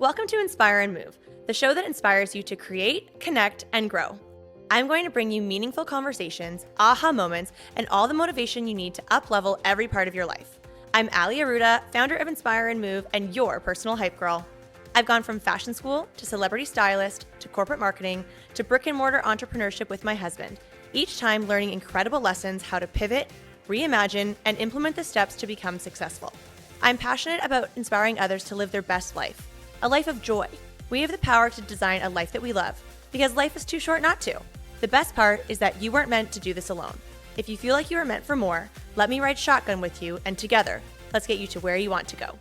Welcome to Inspire and Move, the show that inspires you to create, connect, and grow. I'm going to bring you meaningful conversations, aha moments, and all the motivation you need to up-level every part of your life. I'm Ali Aruda, founder of Inspire and Move, and your personal hype girl. I've gone from fashion school to celebrity stylist to corporate marketing to brick-and-mortar entrepreneurship with my husband, each time learning incredible lessons how to pivot, reimagine, and implement the steps to become successful. I'm passionate about inspiring others to live their best life, a life of joy. We have the power to design a life that we love, because life is too short not to. The best part is that you weren't meant to do this alone. If you feel like you are meant for more, let me ride shotgun with you, and together, let's get you to where you want to go.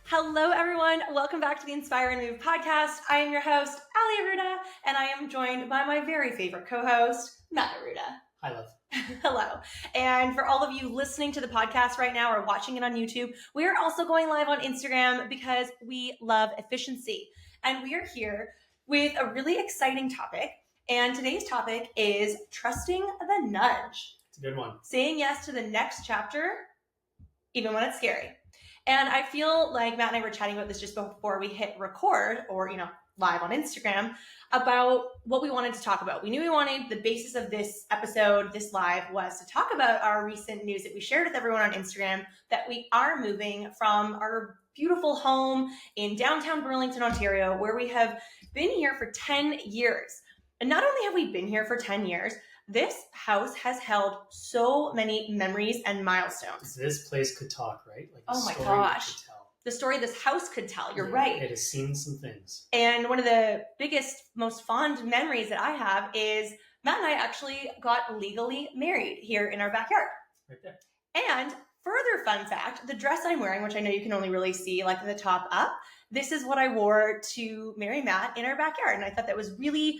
Hello, everyone. Welcome back to the Inspire and Move podcast. I am your host, Ali Aruda, and I am joined by my very favorite co-host, Matt Aruda. Hi, love. Hello. And for all of you listening to the podcast right now or watching it on YouTube, we are also going live on Instagram because we love efficiency. And we are here with a really exciting topic. And today's topic is trusting the nudge. It's a good one. Saying yes to the next chapter, even when it's scary. And I feel like Matt and I were chatting about this just before we hit record or, live on Instagram about what we wanted to talk about. We knew we wanted the basis of this episode, this live, was to talk about our recent news that we shared with everyone on Instagram that we are moving from our beautiful home in downtown Burlington, Ontario, where we have been here for 10 years. And not only have we been here for 10 years, this house has held so many memories and milestones. This place could talk, right? Like oh my gosh. The story this house could tell. You're right. It has seen some things. And one of the biggest, most fond memories that I have is Matt and I actually got legally married here in our backyard. Right there. And further fun fact, the dress I'm wearing, which I know you can only really see like the top up, this is what I wore to marry Matt in our backyard. And I thought that was really,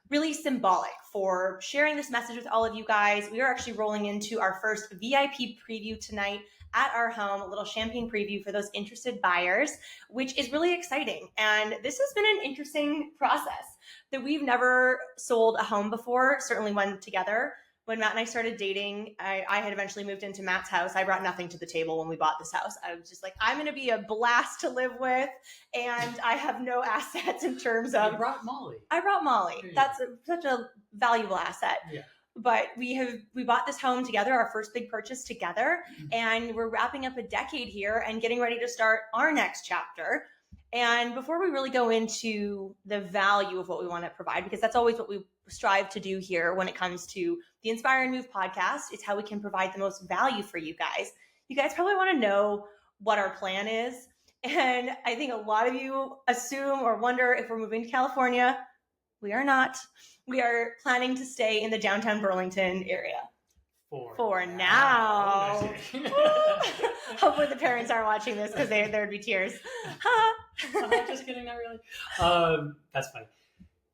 really symbolic for sharing this message with all of you guys. We are actually rolling into our first VIP preview tonight at our home, a little champagne preview for those interested buyers, which is really exciting. And this has been an interesting process that we've never sold a home before, certainly one together. When Matt and I started dating, I had eventually moved into Matt's house. I brought nothing to the table when we bought this house. I was just like, I'm going to be a blast to live with, and I have no assets in terms of... You brought Molly. I brought Molly. That's such a valuable asset. Yeah. But we bought this home together, our first big purchase together, and we're wrapping up a decade here and getting ready to start our next chapter. And before we really go into the value of what we want to provide, because that's always what we strive to do here when it comes to the Inspire and Move podcast, is how we can provide the most value for you guys. You guys probably want to know what our plan is. And I think a lot of you assume or wonder if we're moving to California. We are not. We are planning to stay in the downtown Burlington area. For now. Hopefully the parents aren't watching this because there would be tears. I'm just kidding, not really. That's funny.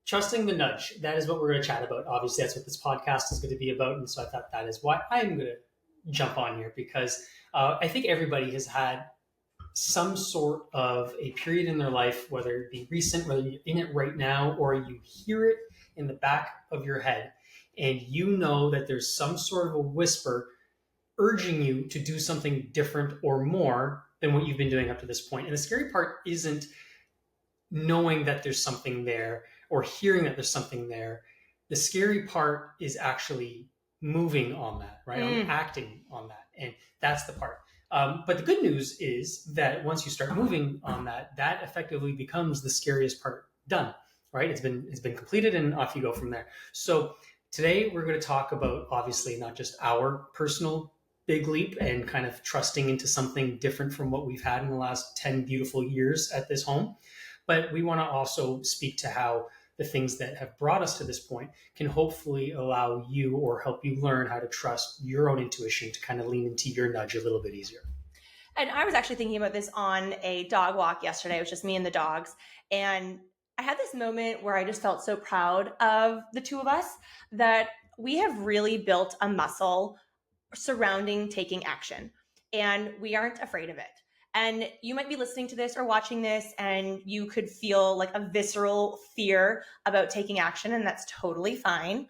Trusting the nudge. That is what we're going to chat about. Obviously, that's what this podcast is going to be about. And so I thought that is why I'm going to jump on here, because I think everybody has had some sort of a period in their life, whether it be recent, whether you're in it right now, or you hear it in the back of your head, and you know that there's some sort of a whisper urging you to do something different or more than what you've been doing up to this point. And the scary part isn't knowing that there's something there or hearing that there's something there. The scary part is actually moving on that, right? Acting on that. And that's the part. But the good news is that once you start moving on that, that effectively becomes the scariest part done, right? It's been completed, and off you go from there. So today we're going to talk about, obviously, not just our personal big leap and kind of trusting into something different from what we've had in the last 10 beautiful years at this home, but we want to also speak to how the things that have brought us to this point can hopefully allow you or help you learn how to trust your own intuition to kind of lean into your nudge a little bit easier. And I was actually thinking about this on a dog walk yesterday. It was just me and the dogs. And I had this moment where I just felt so proud of the two of us that we have really built a muscle surrounding taking action, and we aren't afraid of it. And you might be listening to this or watching this, and you could feel like a visceral fear about taking action, and that's totally fine.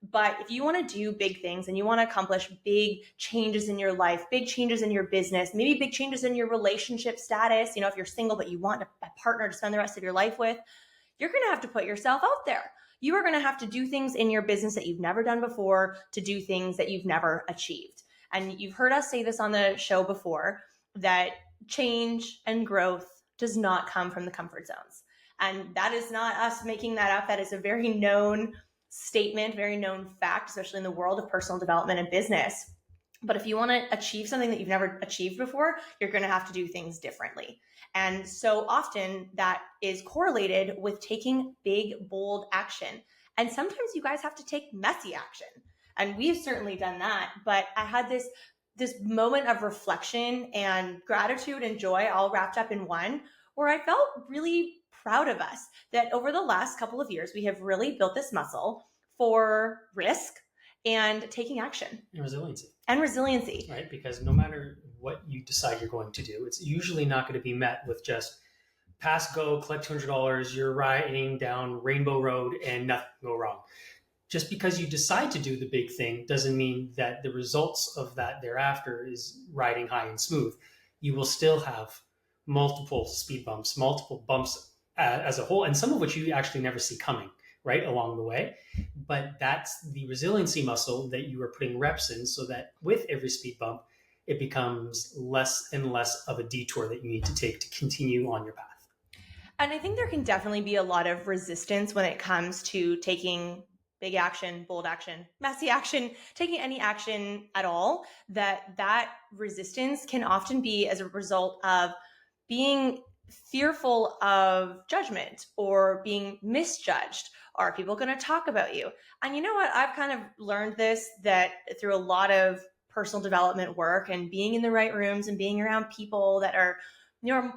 But if you want to do big things and you want to accomplish big changes in your life, big changes in your business, maybe big changes in your relationship status, if you're single but you want a partner to spend the rest of your life with, you're going to have to put yourself out there. You are going to have to do things in your business that you've never done before, to do things that you've never achieved. And you've heard us say this on the show before, that change and growth does not come from the comfort zones. And that is not us making that up. That is a very known statement, very known fact, especially in the world of personal development and business. But if you want to achieve something that you've never achieved before, you're going to have to do things differently. And so often that is correlated with taking big, bold action. And sometimes you guys have to take messy action. And we've certainly done that. But I had this moment of reflection and gratitude and joy all wrapped up in one, where I felt really proud of us that over the last couple of years, we have really built this muscle for risk and taking action. And resiliency. Right? Because no matter what you decide you're going to do, it's usually not going to be met with just pass go, collect $200, you're riding down Rainbow Road and nothing go wrong. Just because you decide to do the big thing doesn't mean that the results of that thereafter is riding high and smooth. You will still have multiple speed bumps, multiple bumps as a whole, and some of which you actually never see coming, right, along the way. But that's the resiliency muscle that you are putting reps in, so that with every speed bump, it becomes less and less of a detour that you need to take to continue on your path. And I think there can definitely be a lot of resistance when it comes to taking big action, bold action, messy action, taking any action at all. That resistance can often be as a result of being fearful of judgment or being misjudged. Are people going to talk about you? And you know what? I've kind of learned this, that through a lot of personal development work and being in the right rooms and being around people that are,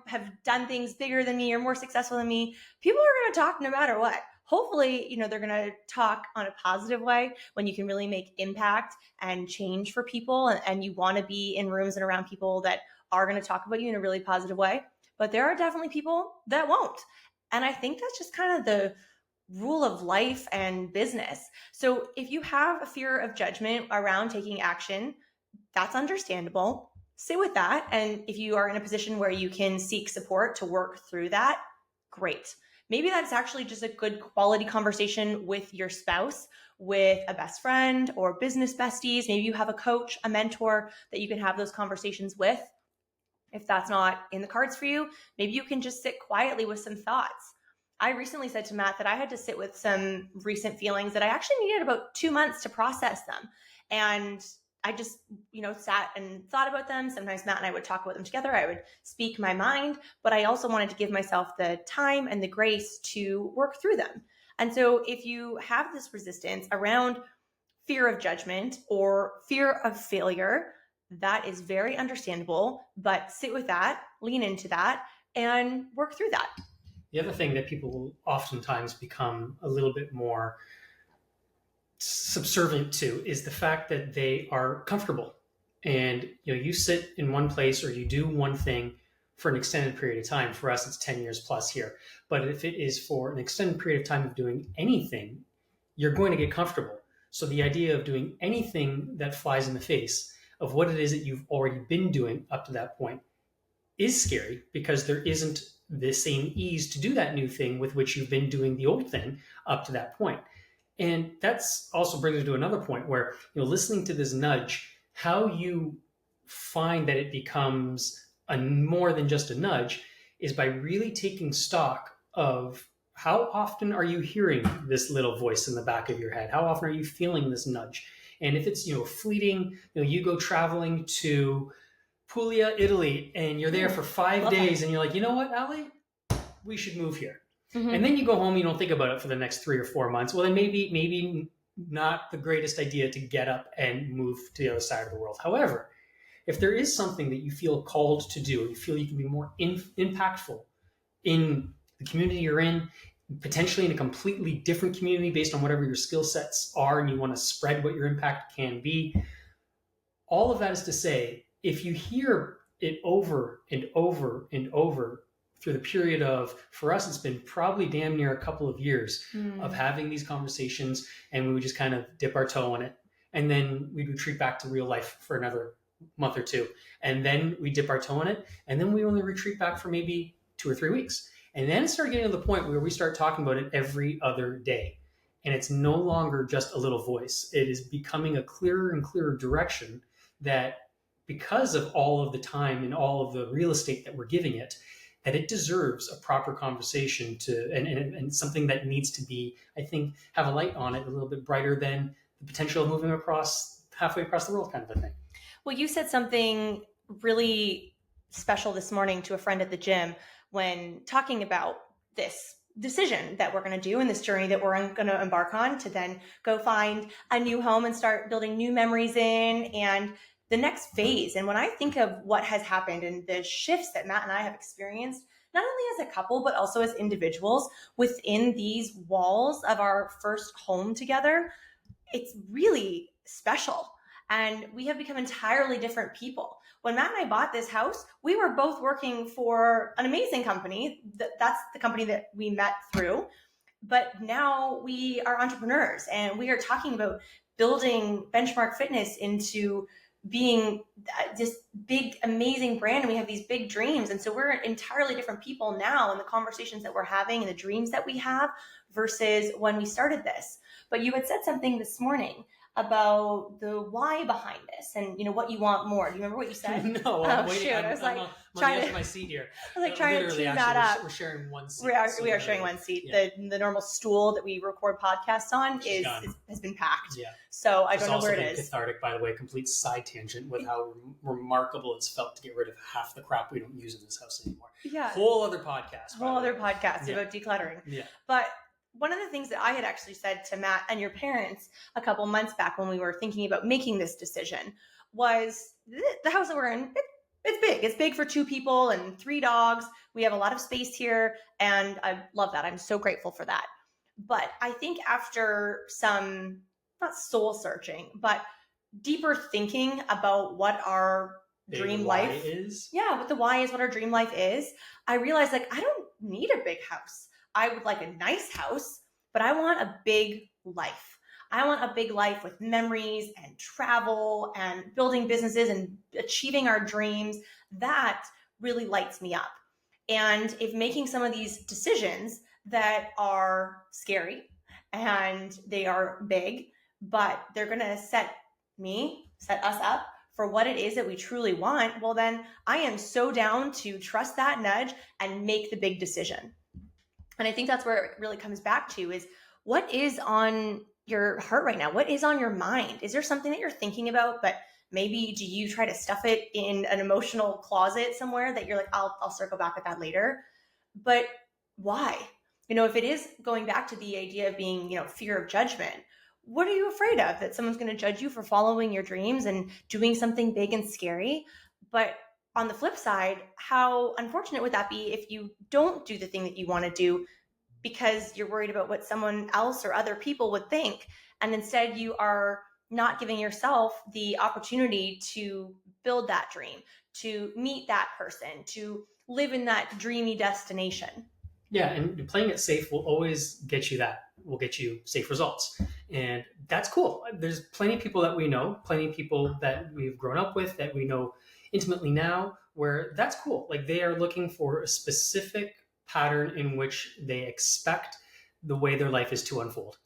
have done things bigger than me or more successful than me, people are going to talk no matter what. Hopefully, they're going to talk on a positive way when you can really make impact and change for people. And you want to be in rooms and around people that are going to talk about you in a really positive way. But there are definitely people that won't. And I think that's just kind of the rule of life and business. So if you have a fear of judgment around taking action, that's understandable. Sit with that. And if you are in a position where you can seek support to work through that, great. Maybe that's actually just a good quality conversation with your spouse, with a best friend or business besties. Maybe you have a coach, a mentor that you can have those conversations with. If that's not in the cards for you, maybe you can just sit quietly with some thoughts. I recently said to Matt that I had to sit with some recent feelings that I actually needed about 2 months to process them. And I just, sat and thought about them. Sometimes Matt and I would talk about them together. I would speak my mind, but I also wanted to give myself the time and the grace to work through them. And so if you have this resistance around fear of judgment or fear of failure, that is very understandable, but sit with that, lean into that, and work through that. The other thing that people will oftentimes become a little bit more subservient to is the fact that they are comfortable. And you sit in one place or you do one thing for an extended period of time. For us, it's 10 years plus here. But if it is for an extended period of time of doing anything, you're going to get comfortable. So the idea of doing anything that flies in the face of what it is that you've already been doing up to that point is scary, because there isn't the same ease to do that new thing with which you've been doing the old thing up to that point. And that's also brings me to another point where, listening to this nudge, how you find that it becomes more than just a nudge is by really taking stock of how often are you hearing this little voice in the back of your head? How often are you feeling this nudge? And if it's, fleeting, you go traveling to Puglia, Italy, and you're there for 5 days and you're like, you know what, Ali, we should move here. Mm-hmm. And then you go home, you don't think about it for the next 3 or 4 months. Well, then maybe not the greatest idea to get up and move to the other side of the world. However, if there is something that you feel called to do, or you feel you can be more impactful in the community you're in, potentially in a completely different community based on whatever your skill sets are, and you want to spread what your impact can be, all of that is to say, if you hear it over and over and over through the period of, for us, it's been probably damn near a couple of years of Mm. having these conversations, and we would just kind of dip our toe in it. And then we'd retreat back to real life for another month or two. And then we dip our toe in it. And then we only retreat back for maybe 2 or 3 weeks. And then it started getting to the point where we start talking about it every other day. And it's no longer just a little voice. It is becoming a clearer and clearer direction that, because of all of the time and all of the real estate that we're giving it, that it deserves a proper conversation and something that needs to be, I think, have a light on it a little bit brighter than the potential of moving halfway across the world kind of a thing. Well, you said something really special this morning to a friend at the gym when talking about this decision that we're going to do and this journey that we're going to embark on to then go find a new home and start building new memories in and the next phase. And when I think of what has happened and the shifts that Matt and I have experienced, not only as a couple, but also as individuals within these walls of our first home together, it's really special. And we have become entirely different people. When Matt and I bought this house, we were both working for an amazing company. That's the company that we met through. But now we are entrepreneurs and we are talking about building Benchmark Fitness into being this big, amazing brand. And we have these big dreams. And so we're entirely different people now in the conversations that we're having and the dreams that we have versus when we started this. But you had said something this morning about the why behind this and what you want more. Do you remember what you said? No, I'm waiting. Shoot. I was like, I'm on the edge of my seat here. I was like trying to tune that up. We're sharing one seat. We are sharing one seat. Yeah. The normal stool that we record podcasts on has been packed. Yeah. So I don't know where it is. Cathartic, by the way, complete side tangent with how remarkable it's felt to get rid of half the crap we don't use in this house anymore. Yeah. Whole other podcast About decluttering. Yeah. But one of the things that I had actually said to Matt and your parents a couple months back when we were thinking about making this decision was the house that we're in, it's big. It's big for 2 people and 3 dogs. We have a lot of space here and I love that. I'm so grateful for that. But I think after some, not soul searching, but deeper thinking about what our dream life is. Yeah, what the why is, what our dream life is. I realized I don't need a big house. I would like a nice house, but I want a big life. I want a big life with memories and travel and building businesses and achieving our dreams. That really lights me up. And if making some of these decisions that are scary and they are big, but they're going to set us up for what it is that we truly want, well, then I am so down to trust that nudge and make the big decision. And I think that's where it really comes back to is what is on your heart right now? What is on your mind? Is there something that you're thinking about, but maybe do you try to stuff it in an emotional closet somewhere that you're like, I'll circle back with that later. But why? If it is going back to the idea of being, fear of judgment, what are you afraid of? That someone's going to judge you for following your dreams and doing something big and scary? But on the flip side, how unfortunate would that be if you don't do the thing that you want to do because you're worried about what someone else or other people would think, and instead you are not giving yourself the opportunity to build that dream, to meet that person, to live in that dreamy destination? Yeah, and playing it safe will always get you that. Will get you safe results. And that's cool. There's plenty of people that we know, plenty of people that we've grown up with, that we know intimately now, where that's cool. Like they are looking for a specific pattern in which they expect the way their life is to unfold.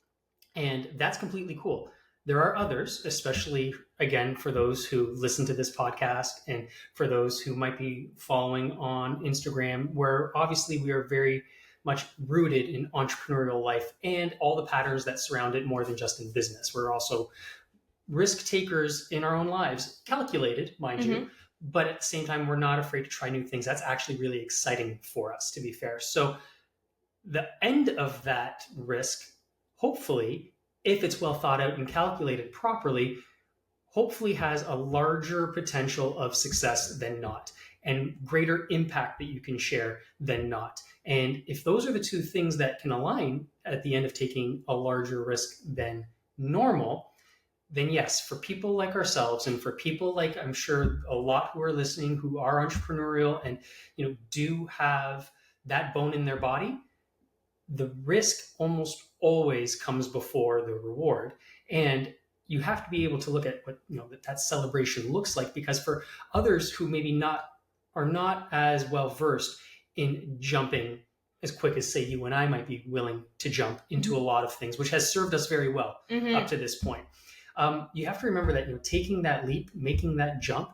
And that's completely cool. There are others, especially, again, for those who listen to this podcast and for those who might be following on Instagram, where obviously we are very much rooted in entrepreneurial life and all the patterns that surround it more than just in business. We're also risk takers in our own lives, calculated, mind you, but at the same time, we're not afraid to try new things. That's actually really exciting for us, to be fair. So the end of that risk, hopefully, if it's well thought out and calculated properly, hopefully has a larger potential of success than not, and greater impact that you can share than not. And if those are the two things that can align at the end of taking a larger risk than normal, then yes, for people like ourselves and for people like I'm sure a lot who are listening who are entrepreneurial and do have that bone in their body, the risk almost always comes before the reward. And you have to be able to look at what that celebration looks like, because for others who maybe are not as well versed in jumping as quick as, say, you and I might be willing to jump into a lot of things, which has served us very well up to this point. You have to remember that taking that leap, making that jump,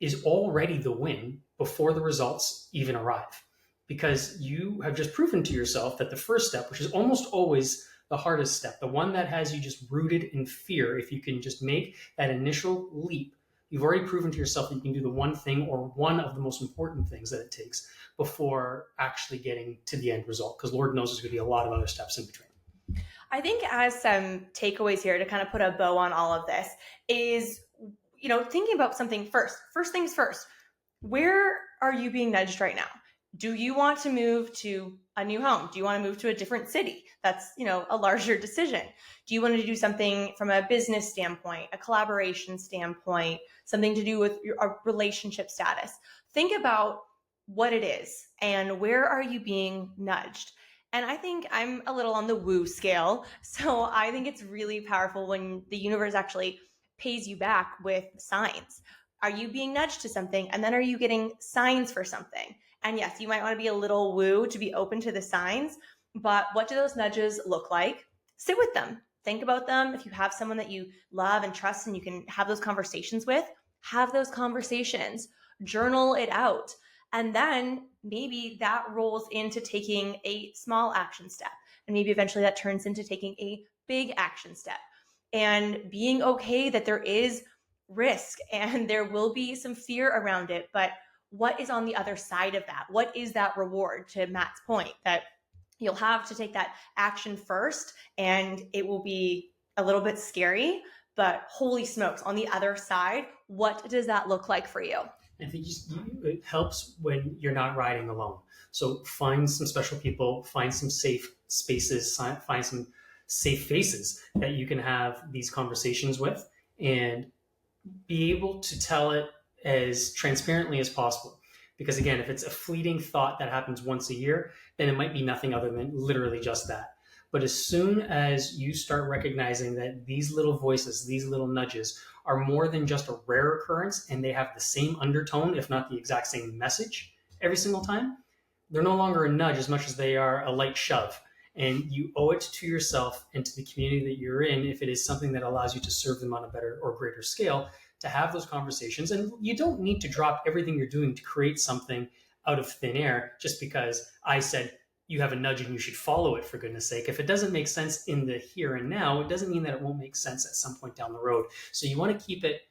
is already the win before the results even arrive, because you have just proven to yourself that the first step, which is almost always the hardest step, the one that has you just rooted in fear, if you can just make that initial leap, you've already proven to yourself that you can do the one thing, or one of the most important things that it takes, before actually getting to the end result, because Lord knows there's going to be a lot of other steps in between. I think as some takeaways here to kind of put a bow on all of this is, thinking about something first. First things first, where are you being nudged right now? Do you want to move to a new home? Do you want to move to a different city? That's, a larger decision. Do you want to do something from a business standpoint, a collaboration standpoint, something to do with your relationship status? Think about what it is and where are you being nudged? And I think I'm a little on the woo scale. So I think it's really powerful when the universe actually pays you back with signs. Are you being nudged to something? And then are you getting signs for something? And yes, you might want to be a little woo to be open to the signs, but what do those nudges look like? Sit with them. Think about them. If you have someone that you love and trust and you can have those conversations with, have those conversations, journal it out. And then maybe that rolls into taking a small action step. And maybe eventually that turns into taking a big action step, and being okay that there is risk and there will be some fear around it. But what is on the other side of that? What is that reward, to Matt's point, that you'll have to take that action first and it will be a little bit scary, but holy smokes, on the other side, what does that look like for you? I think it helps when you're not riding alone. So find some special people, find some safe spaces, find some safe faces that you can have these conversations with, and be able to tell it as transparently as possible. Because again, if it's a fleeting thought that happens once a year, then it might be nothing other than literally just that. But as soon as you start recognizing that these little voices, these little nudges, are more than just a rare occurrence, and they have the same undertone, if not the exact same message every single time, they're no longer a nudge as much as they are a light shove. And you owe it to yourself and to the community that you're in, if it is something that allows you to serve them on a better or greater scale, to have those conversations. And you don't need to drop everything you're doing to create something out of thin air just because I said you have a nudge and you should follow it, for goodness sake. If it doesn't make sense in the here and now, it doesn't mean that it won't make sense at some point down the road. So you want to keep it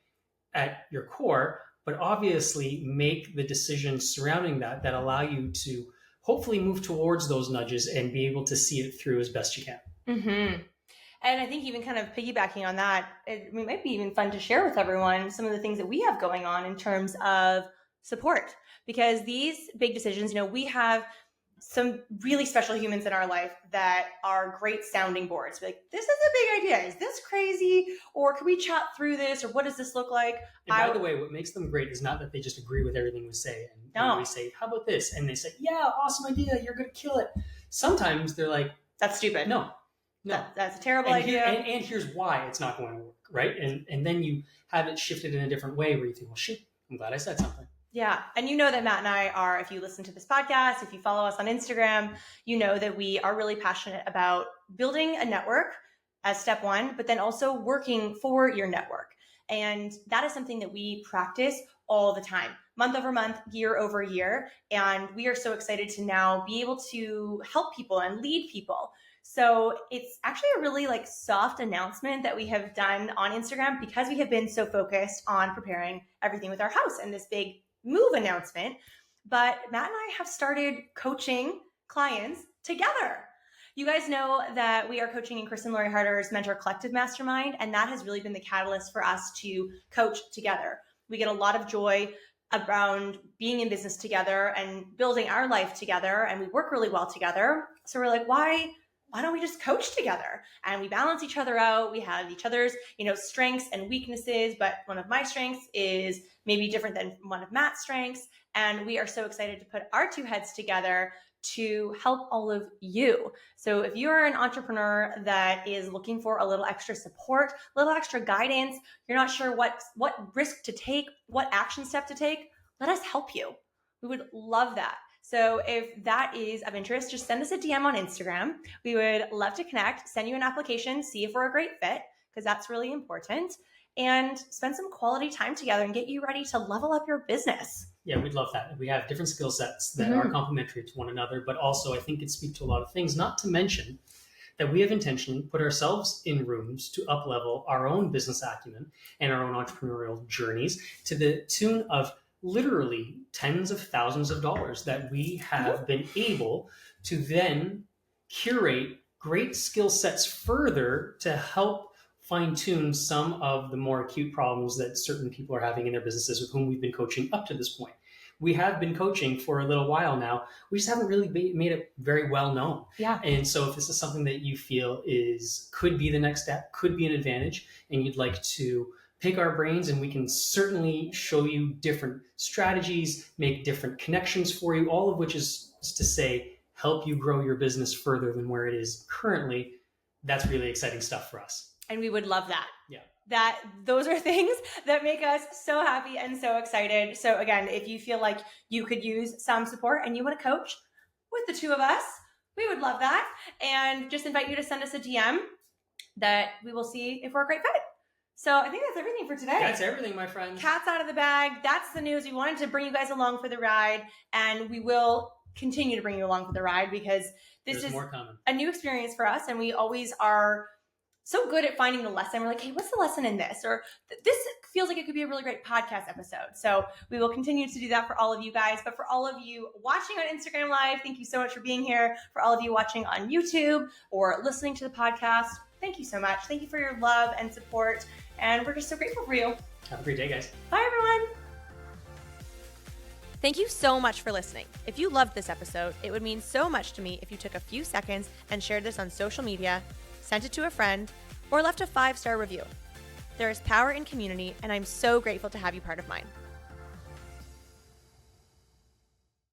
at your core, but obviously make the decisions surrounding that allow you to hopefully move towards those nudges and be able to see it through as best you can. Mm-hmm. And I think even kind of piggybacking on that, it might be even fun to share with everyone some of the things that we have going on in terms of support. Because these big decisions, we have some really special humans in our life that are great sounding boards. We're like, this is a big idea. Is this crazy? Or can we chat through this? Or what does this look like? And by the way, what makes them great is not that they just agree with everything we say. And we say, how about this? And they say, yeah, awesome idea. You're going to kill it. Sometimes they're like, that's stupid. No, that's a terrible idea. And here's why it's not going to work, right? And then you have it shifted in a different way where you think, well, shit, I'm glad I said something. Yeah. And you know that Matt and I are, if you listen to this podcast, if you follow us on Instagram, you know that we are really passionate about building a network as step one, but then also working for your network. And that is something that we practice all the time, month over month, year over year. And we are so excited to now be able to help people and lead people. So it's actually a really soft announcement that we have done on Instagram, because we have been so focused on preparing everything with our house and this big move announcement. But Matt and I have started coaching clients together. You guys know that we are coaching in Chris and Lori Harder's Mentor Collective Mastermind, and that has really been the catalyst for us to coach together. We get a lot of joy around being in business together and building our life together, and we work really well together. So we're like, why why don't we just coach together? And we balance each other out. We have each other's, strengths and weaknesses, but one of my strengths is maybe different than one of Matt's strengths. And we are so excited to put our two heads together to help all of you. So if you're an entrepreneur that is looking for a little extra support, a little extra guidance, you're not sure what risk to take, what action step to take, let us help you. We would love that. So if that is of interest, just send us a DM on Instagram. We would love to connect, send you an application, see if we're a great fit, because that's really important, and spend some quality time together and get you ready to level up your business. Yeah, we'd love that. We have different skill sets that are complementary to one another, but also I think it speaks to a lot of things, not to mention that we have intentionally put ourselves in rooms to up-level our own business acumen and our own entrepreneurial journeys to the tune of literally tens of thousands of dollars that we have been able to then curate great skill sets further to help fine-tune some of the more acute problems that certain people are having in their businesses with whom we've been coaching up to this point. We have been coaching for a little while now. We just haven't really made it very well known. Yeah. And so if this is something that you feel could be the next step, could be an advantage, and you'd like to pick our brains, and we can certainly show you different strategies, make different connections for you, all of which is to say, help you grow your business further than where it is currently. That's really exciting stuff for us. And we would love that. Yeah. Those are things that make us so happy and so excited. So again, if you feel like you could use some support and you want to coach with the two of us, we would love that. And just invite you to send us a DM that we will see if we're a great fit. So I think that's everything for today. That's everything, my friends. Cat's out of the bag. That's the news. We wanted to bring you guys along for the ride, and we will continue to bring you along for the ride because this is more coming. A new experience for us, and we always are so good at finding the lesson. We're like, hey, what's the lesson in this? Or this feels like it could be a really great podcast episode. So we will continue to do that for all of you guys. But for all of you watching on Instagram Live, thank you so much for being here. For all of you watching on YouTube or listening to the podcast, thank you so much. Thank you for your love and support. And we're just so grateful for you. Have a great day, guys. Bye, everyone. Thank you so much for listening. If you loved this episode, it would mean so much to me if you took a few seconds and shared this on social media, sent it to a friend, or left a 5-star review. There is power in community, and I'm so grateful to have you part of mine.